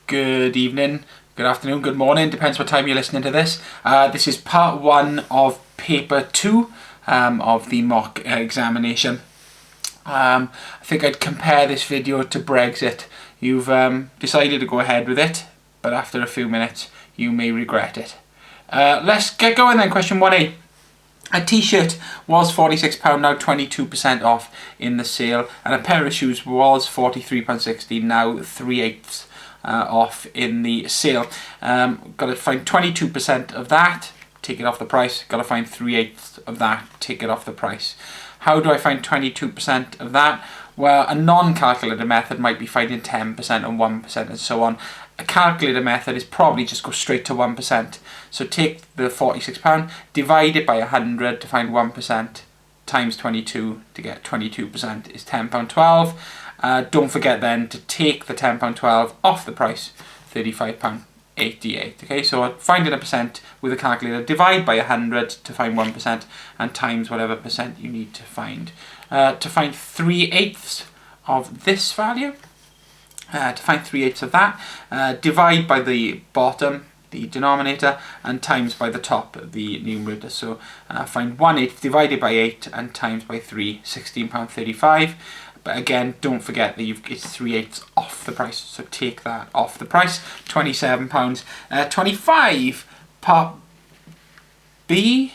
Good evening, good afternoon, good morning, depends what time you're listening to this. This is part 1 of paper 2 of the mock examination. I think I'd compare this video to Brexit. You've decided to go ahead with it, but after a few minutes you may regret it. Let's get going then. Question 1A. A t-shirt was £46, now 22% off in the sale, and a pair of shoes was £43.60, now 3/8 off in the sale. Got to find 22% of that, take it off the price. Got to find 3/8 of that, take it off the price. How do I find 22% of that? Well, a non-calculator method might be finding 10% and 1% and so on. A calculator method is probably just go straight to 1%. So take the £46, divide it by 100 to find 1%, times 22 to get 22% is £10.12. Don't forget then to take the £10.12 off the price, £35.88. Okay, so finding a percent with a calculator, divide by 100 to find 1% and times whatever percent you need to find. To find 3/8 of this value, to find 3/8 of that, divide by the bottom, the denominator, and times by the top, the numerator. So find 1/8 divided by 8 and times by 3, £16.35. But again, don't forget that it's 3/8 off the price, so take that off the price, £27.25. Part B.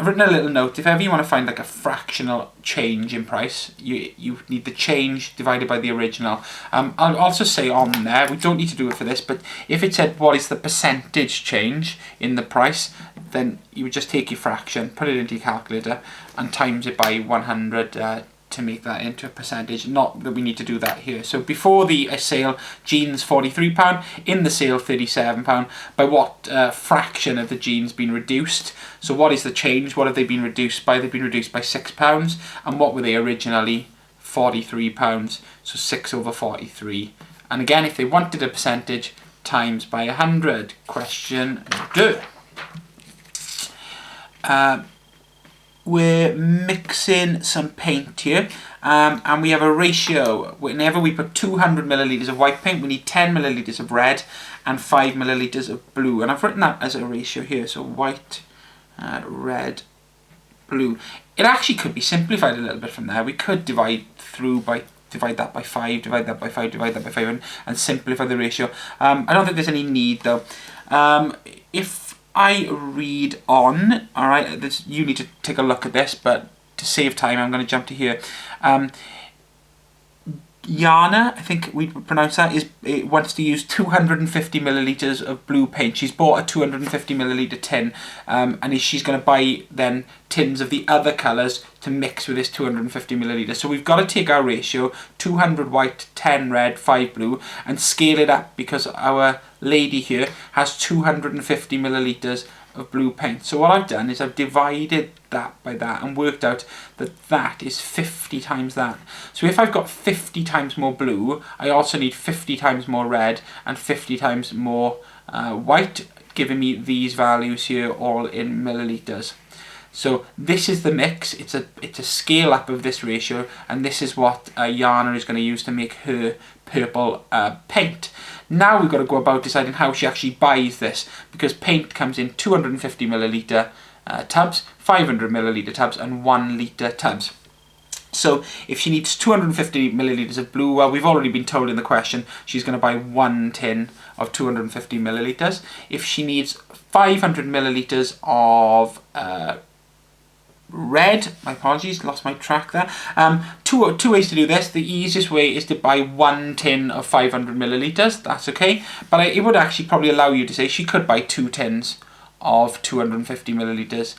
I've written a little note. If ever you want to find like a fractional change in price, you need the change divided by the original. I'll also say on there, we don't need to do it for this, but if it said what is the percentage change in the price, then you would just take your fraction, put it into your calculator, and times it by 100 to make that into a percentage. Not that we need to do that here. So before the sale, jeans £43, in the sale £37. By what fraction of the jeans been reduced? So what is the change? What have they been reduced by? They've been reduced by £6. And what were they originally? £43. So 6/43. And again, if they wanted a percentage, times by 100. Question 2. We're mixing some paint here, and we have a ratio. Whenever we put 200 millilitres of white paint, we need 10 millilitres of red and 5 millilitres of blue. And I've written that as a ratio here, so white, red, blue. It actually could be simplified a little bit from there. We could divide that by 5, divide that by 5, divide that by 5, and simplify the ratio. I don't think there's any need though. If I read on, alright, you need to take a look at this, but to save time I'm going to jump to here. Yana, I think we pronounce that, wants to use 250 millilitres of blue paint. She's bought a 250 millilitre tin, and she's going to buy then tins of the other colours to mix with this 250 millilitres. So we've got to take our ratio, 200 white, 10 red, 5 blue, and scale it up because our lady here has 250 millilitres of blue paint. So what I've done is I've divided that by that and worked out that that is 50 times that. So if I've got 50 times more blue, I also need 50 times more red and 50 times more white, giving me these values here all in millilitres. So this is the mix. It's a scale up of this ratio, and this is what Yana is going to use to make her purple paint. Now we've got to go about deciding how she actually buys this, because paint comes in 250 millilitre tubs, 500 millilitre tubs, and 1 litre tubs. So if she needs 250 millilitres of blue, well, we've already been told in the question she's going to buy 1 tin of 250 millilitres. If she needs 500 millilitres of red, my apologies, lost my track there. Two ways to do this. The easiest way is to buy 1 tin of 500 millilitres, that's okay. But it would actually probably allow you to say she could buy 2 tins of 250 millilitres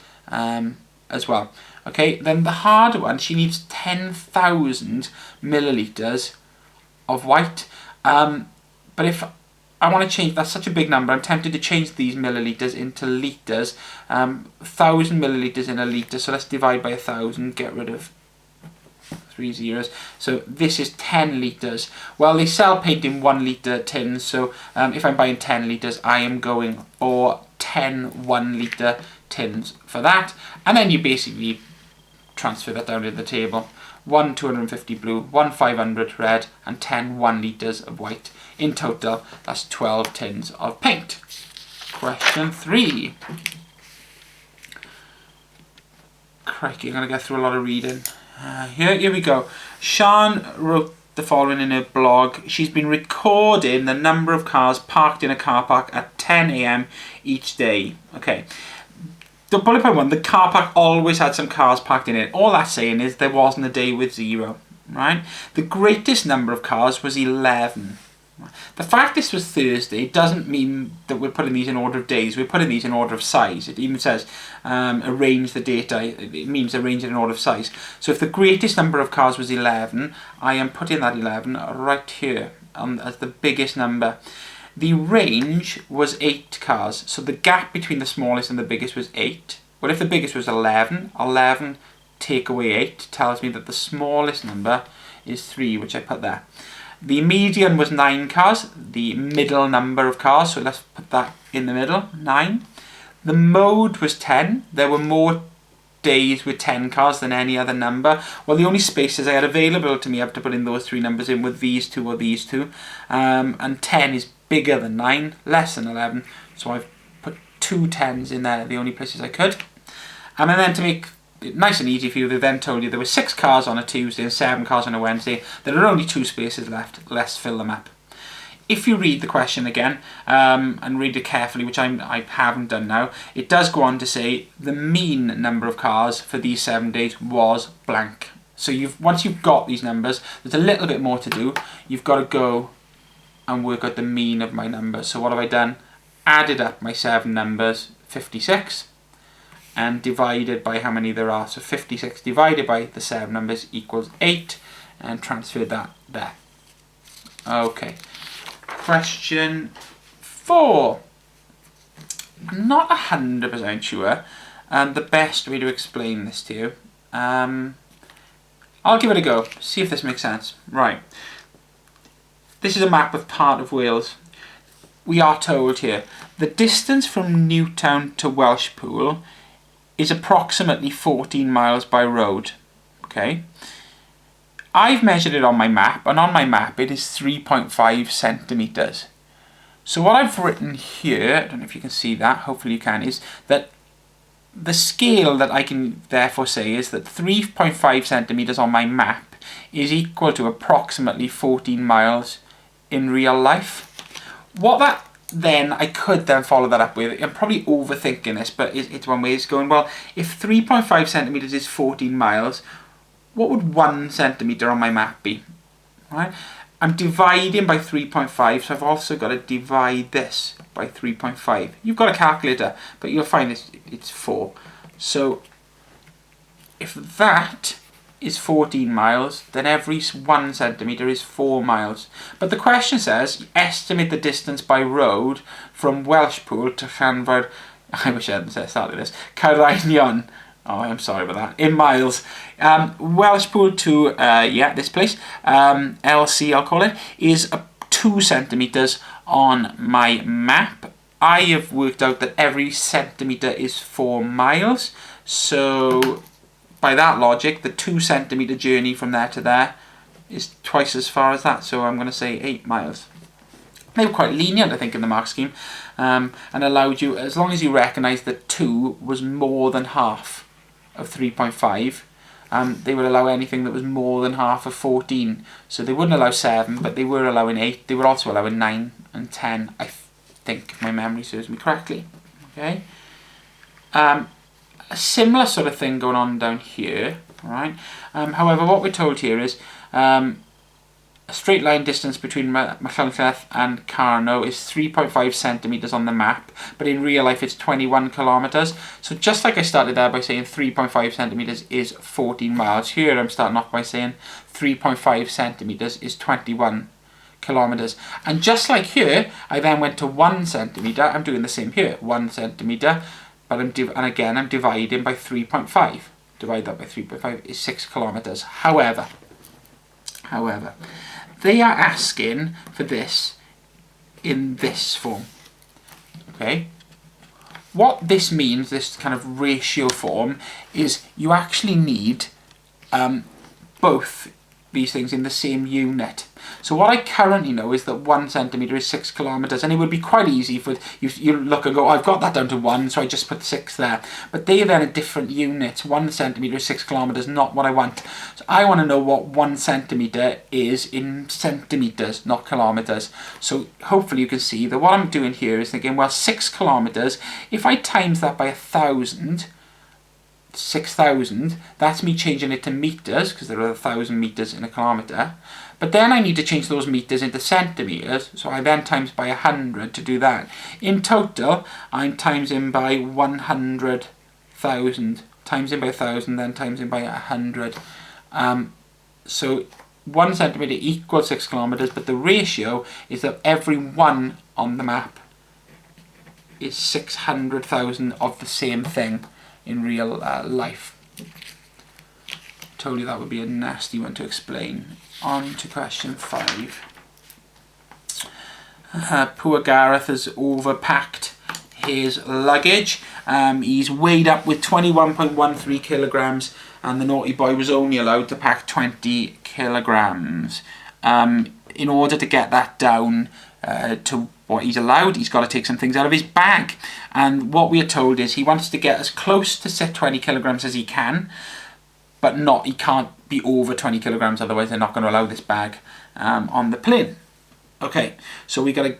as well. Okay, then the hard one, she needs 10,000 millilitres of white. But if I want to change, that's such a big number, I'm tempted to change these millilitres into litres. 1,000 millilitres in a litre, so let's divide by 1,000, get rid of 3 zeros. So this is 10 litres. Well, they sell paint in 1 litre tins, so if I'm buying 10 litres, I am going for 10 1 litre tins for that. And then you basically transfer that down to the table. 1 250 blue, 1 500 red, and 10 1 litres of white. In total, that's 12 tins of paint. Question 3. Crikey, I'm going to get through a lot of reading. Here we go. Sian wrote the following in her blog. She's been recording the number of cars parked in a car park at 10 AM each day. Okay. The bullet point 1, the car park always had some cars parked in it. All that's saying is there wasn't a day with 0, right? The greatest number of cars was 11. The fact this was Thursday doesn't mean that we're putting these in order of days. We're putting these in order of size. It even says arrange the data. It means arrange it in order of size. So if the greatest number of cars was 11, I am putting that 11 right here as the biggest number. The range was 8 cars. So the gap between the smallest and the biggest was 8. Well, if the biggest was 11, 11 take away 8 tells me that the smallest number is 3, which I put there. The median was 9 cars, the middle number of cars, so let's put that in the middle, 9. The mode was 10. There were more days with 10 cars than any other number. Well, the only spaces I had available to me, I have to put in those 3 numbers in with these 2 or these 2. And 10 is bigger than 9, less than 11, so I've put 2 10s in there, the only places I could. And then to make it nice and easy for you, they then told you there were 6 cars on a Tuesday and 7 cars on a Wednesday. There are only 2 spaces left. Let's fill them up. If you read the question again and read it carefully, which I haven't done now, it does go on to say the mean number of cars for these 7 days was blank. So once you've got these numbers, there's a little bit more to do. You've got to go and work out the mean of my numbers. So what have I done? Added up my 7 numbers, 56. And divided by how many there are. So 56 divided by the 7 numbers equals 8, and transfer that there. Okay. Question 4. I'm not 100% sure the best way to explain this to you. I'll give it a go, see if this makes sense. Right. This is a map of part of Wales. We are told here the distance from Newtown to Welshpool is approximately 14 miles by road. Okay. I've measured it on my map, and on my map it is 3.5 centimetres. So what I've written here, I don't know if you can see that, hopefully you can, is that the scale that I can therefore say is that 3.5 centimetres on my map is equal to approximately 14 miles in real life. What that then, I could then follow that up with, I'm probably overthinking this, but it's one way, it's going, well, if 3.5 centimetres is 14 miles, what would 1 centimetre on my map be? Right? I'm dividing by 3.5, so I've also got to divide this by 3.5. You've got a calculator, but you'll find it's 4. So if that is 14 miles, then every 1 centimetre is 4 miles. But the question says, estimate the distance by road from Welshpool to Llanfair, I wish I hadn't started this, Carinion. Oh, I'm sorry about that. In miles. Welshpool to, this place, LC I'll call it, is 2 centimetres on my map. I have worked out that every centimetre is 4 miles. So by that logic, the 2 centimetre journey from there to there is twice as far as that. So I'm going to say 8 miles. They were quite lenient, I think, in the mark scheme, and allowed you, as long as you recognise that 2 was more than half of 3.5, they would allow anything that was more than half of 14. So they wouldn't allow 7, but they were allowing 8. They were also allowing 9 and 10, I think, if my memory serves me correctly. Okay. A similar sort of thing going on down here, right? However, what we're told here is a straight line distance between Machynlleth and Carno is 3.5 centimetres on the map, but in real life it's 21 kilometres. So just like I started there by saying 3.5 centimetres is 14 miles, here I'm starting off by saying 3.5 centimetres is 21 kilometres. And just like here, I then went to 1 centimetre, I'm doing the same here, 1 centimetre, but I'm dividing by 3.5. Divide that by 3.5 is 6 kilometres. However, they are asking for this in this form. Okay? What this means, this kind of ratio form, is you actually need both these things in the same unit. So what I currently know is that 1 centimetre is 6 kilometres, and it would be quite easy for you look and go, oh, I've got that down to 1, so I just put 6 there. But they are then a different unit. 1 centimetre is 6 kilometres, not what I want. So I want to know what 1 centimetre is in centimetres, not kilometres. So hopefully you can see that what I'm doing here is thinking, well, 6 kilometres, if I times that by 1,000, 6,000, that's me changing it to metres, because there are 1,000 metres in a kilometre. But then I need to change those metres into centimetres, so I then times by 100 to do that. In total, I'm timesing by 100,000, timesing by 1,000, then timesing by 100. So 1 centimetre equals 6 kilometres, but the ratio is that every one on the map is 600,000 of the same thing in real life. Told you that would be a nasty one to explain. On to question 5. Poor Gareth has overpacked his luggage. He's weighed up with 21.13 kilograms, and the naughty boy was only allowed to pack 20 kilograms. In order to get that down to what he's allowed, he's got to take some things out of his bag. And what we are told is he wants to get as close to set 20 kilograms as he can, but he can't be over 20 kilograms, otherwise they're not going to allow this bag on the plane. Okay, so we got to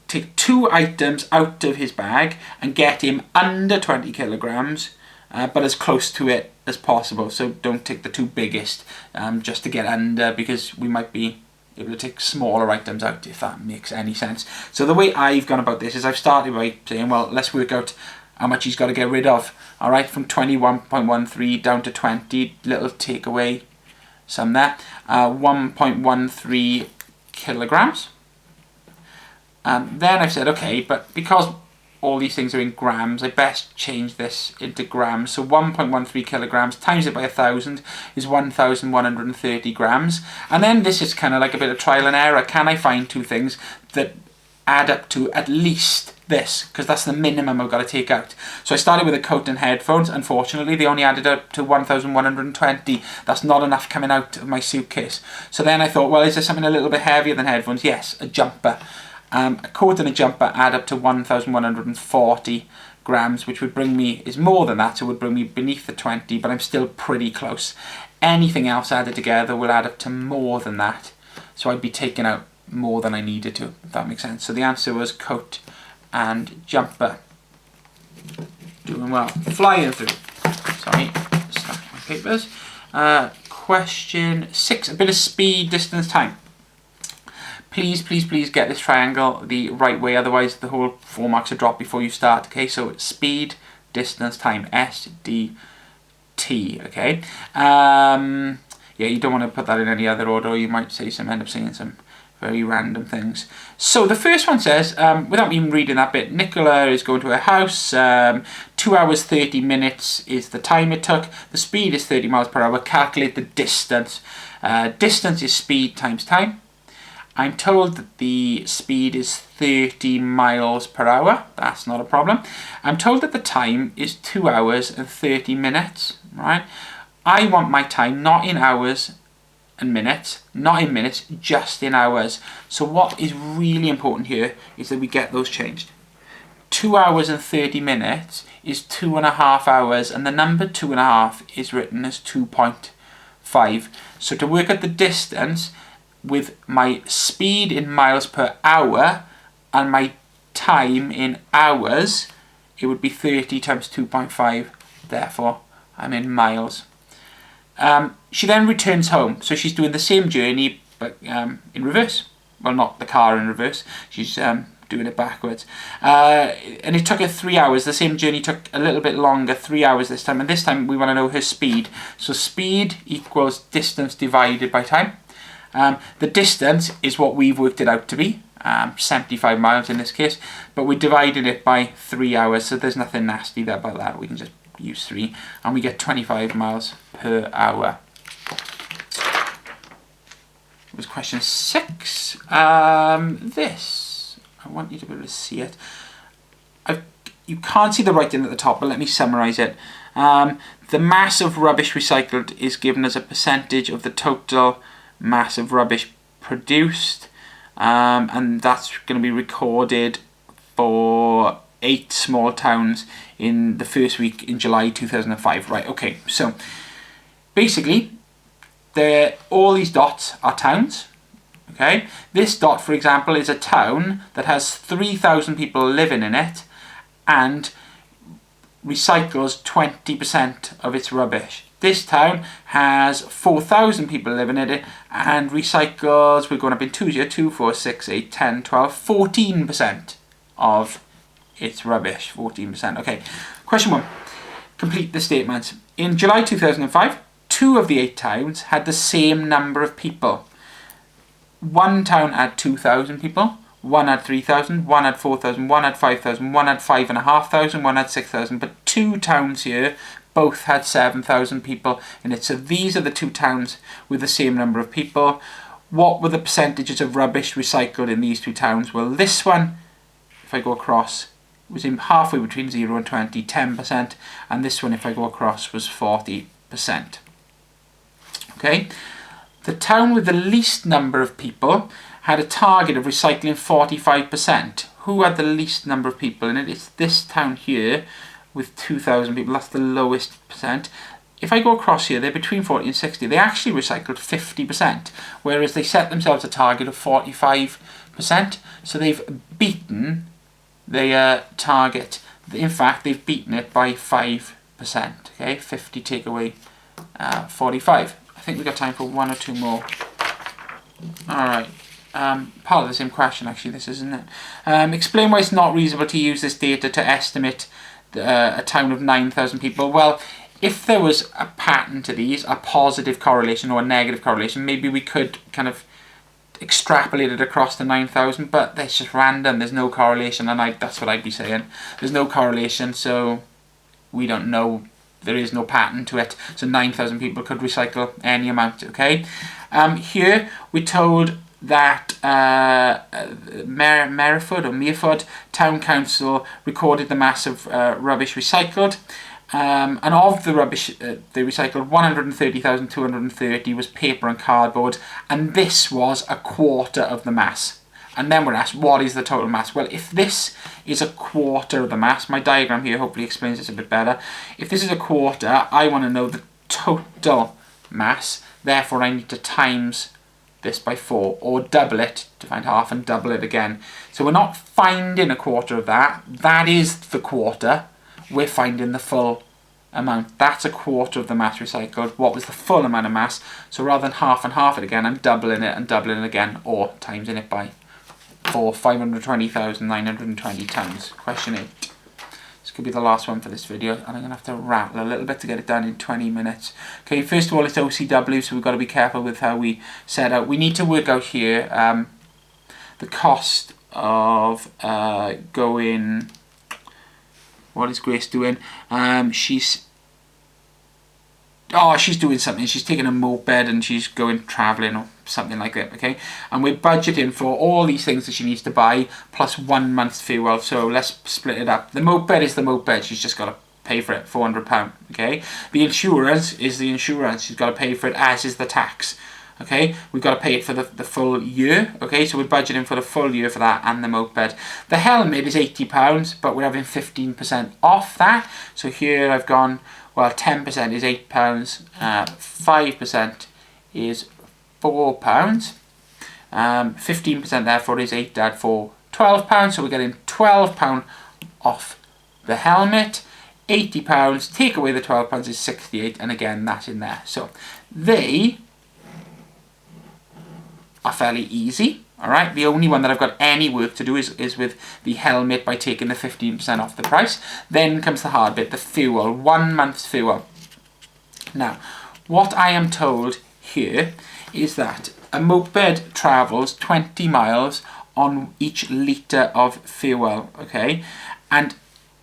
take 2 items out of his bag and get him under 20 kilograms, but as close to it as possible. So don't take the 2 biggest just to get under, because we might be able to take smaller items out, if that makes any sense. So the way I've gone about this is I've started by saying, well, let's work out how much he's got to get rid of. Alright, from 21.13 down to 20, little take away some there. 1.13 kilograms. Then I've said, okay, but because all these things are in grams, I best change this into grams. So 1.13 kilograms times it by 1,000 is 1,130 grams. And then this is kind of like a bit of trial and error. Can I find 2 things that add up to at least this? Because that's the minimum I've got to take out. So I started with a coat and headphones. Unfortunately, they only added up to 1,120. That's not enough coming out of my suitcase. So then I thought, well, is there something a little bit heavier than headphones? Yes, a jumper. A coat and a jumper add up to 1,140 grams, which would bring me, is more than that, so it would bring me beneath the 20, but I'm still pretty close. Anything else added together will add up to more than that, so I'd be taking out more than I needed to, if that makes sense. So the answer was coat and jumper. Doing well. Flying through. Sorry, stack my papers. Question 6, a bit of speed, distance, time. Please, please, please get this triangle the right way, otherwise the whole 4 marks are dropped before you start. Okay, so it's speed, distance, time, S, D, T. Okay. Yeah, you don't want to put that in any other order, or you might end up saying some very random things. So the first one says, without even reading that bit, Nicola is going to her house. 2 hours 30 minutes is the time it took. The speed is 30 miles per hour. Calculate the distance. Distance is speed times time. I'm told that the speed is 30 miles per hour. That's not a problem. I'm told that the time is 2 hours and 30 minutes. Right? I want my time not in hours and minutes, not in minutes, just in hours. So what is really important here is that we get those changed. 2 hours and 30 minutes is 2.5 hours, and the number 2.5 is written as 2.5. So to work out the distance, with my speed in miles per hour and my time in hours, it would be 30 times 2.5, therefore I'm in miles. She then returns home, so she's doing the same journey but in reverse. Well, not the car in reverse, she's doing it backwards. And it took her 3 hours. The same journey took a little bit longer, 3 hours this time, and this time we want to know her speed. So speed equals distance divided by time. The distance is what we've worked it out to be, 75 miles in this case, but we divided it by 3 hours, so there's nothing nasty there about that. We can just use 3, and we get 25 miles per hour. It was question 6. This, I want you to be able to see it. You can't see the writing at the top, but let me summarise it. The mass of rubbish recycled is given as a percentage of the total mass of rubbish produced, and that's going to be recorded for 8 small towns in the first week in July 2005. Right, okay, so basically all these dots are towns. Okay, this dot, for example, is a town that has 3,000 people living in it and recycles 20% of its rubbish. This town has 4,000 people living in it and recycles, we're going up in twos here, 2, 4, 6, 8, 10, 12, 14% of its rubbish. 14%. Okay, question 1. Complete the statements. In July 2005, 2 of the 8 towns had the same number of people. One town had 2,000 people, one had 3,000, one had 4,000, one had 5,000, one had 5,500, one had 6,000, but 2 towns here both had 7,000 people in it. So these are the 2 towns with the same number of people. What were the percentages of rubbish recycled in these 2 towns? Well, this one, if I go across, was in halfway between 0 and 20, 10%, and this one, if I go across, was 40%. Okay. The town with the least number of people had a target of recycling 45%. Who had the least number of people in it? It's this town here with 2,000 people. That's the lowest percent. If I go across here, they're between 40 and 60. They actually recycled 50%, whereas they set themselves a target of 45%. So they've beaten their target. In fact, they've beaten it by 5%. Okay, 50 take away 45. I think we've got time for 1 or 2 more. Alright. Part of the same question, actually, this isn't it. Explain why it's not reasonable to use this data to estimate a town of 9,000 people. Well, if there was a pattern to these, a positive correlation or a negative correlation, maybe we could kind of extrapolate it across the 9,000, but it's just random. There's no correlation, and that's what I'd be saying. There's no correlation, so we don't know. There is no pattern to it, so 9,000 people could recycle any amount, okay? Here, we're told that Mereford Town Council recorded the mass of rubbish recycled, and of the rubbish they recycled, 130,230 was paper and cardboard, and this was a quarter of the mass. And then we're asked, what is the total mass? Well, if this is a quarter of the mass, my diagram here hopefully explains this a bit better. If this is a quarter, I want to know the total mass. Therefore, I need to times this by 4, or double it to find half and double it again. So we're not finding a quarter of that. That is the quarter. We're finding the full amount. That's a quarter of the mass recycled. What was the full amount of mass? So rather than half and half it again, I'm doubling it and doubling it again, or timesing it by 4, 520,920 tons. Question 8. This could be the last one for this video, and I'm going to have to rattle a little bit to get it done in 20 minutes. Okay, first of all, it's OCW, so we've got to be careful with how we set out. We need to work out here the cost of going... What is Grace doing? She's doing something. She's taking a moped and she's going travelling or something like that, okay? And we're budgeting for all these things that she needs to buy plus 1 month's fuel. So let's split it up. The moped is the moped. She's just got to pay for it, £400, okay? The insurance is the insurance. She's got to pay for it, as is the tax, okay? We've got to pay it for the full year, okay? So we're budgeting for the full year for that and the moped. The helmet is £80, but we're having 15% off that. So here I've gone... Well, 10% is £8, 5% is £4, 15% therefore is 8 add 4, £12, so we're getting £12 off the helmet, £80, take away the £12 is 68, and again that's in there. So they are fairly easy. Alright, the only one that I've got any work to do is with the helmet by taking the 15% off the price. Then comes the hard bit, the fuel, 1 month's fuel. Now, what I am told here is that a moped travels 20 miles on each litre of fuel, okay? And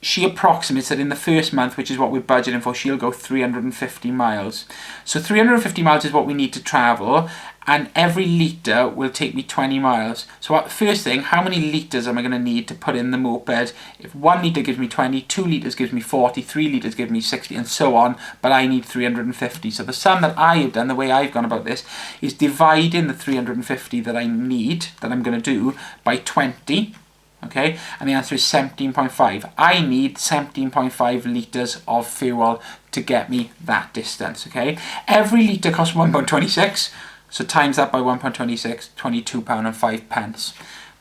she approximates that in the first month, which is what we're budgeting for, she'll go 350 miles. So 350 miles is what we need to travel, and every litre will take me 20 miles. So first thing, how many litres am I going to need to put in the moped? If 1 litre gives me 20, 2 litres gives me 40, 3 litres gives me 60, and so on, but I need 350. So the sum that I have done, the way I've gone about this, is dividing the 350 that I need, that I'm going to do, by 20. Okay, and the answer is 17.5. I need 17.5 litres of fuel to get me that distance. Okay, every litre costs £1.26, so times that by 1.26, £22.05.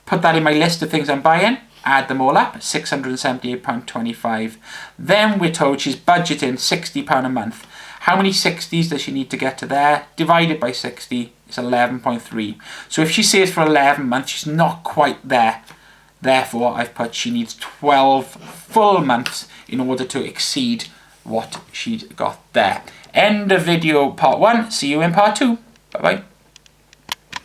Put that in my list of things I'm buying, add them all up, £678.25. Then we're told she's budgeting £60 a month. How many 60s does she need to get to there? Divided by 60 is 11.3. So if she saves for 11 months, she's not quite there. Therefore, I've put she needs 12 full months in order to exceed what she's got there. End of video part 1. See you in part 2. Bye-bye.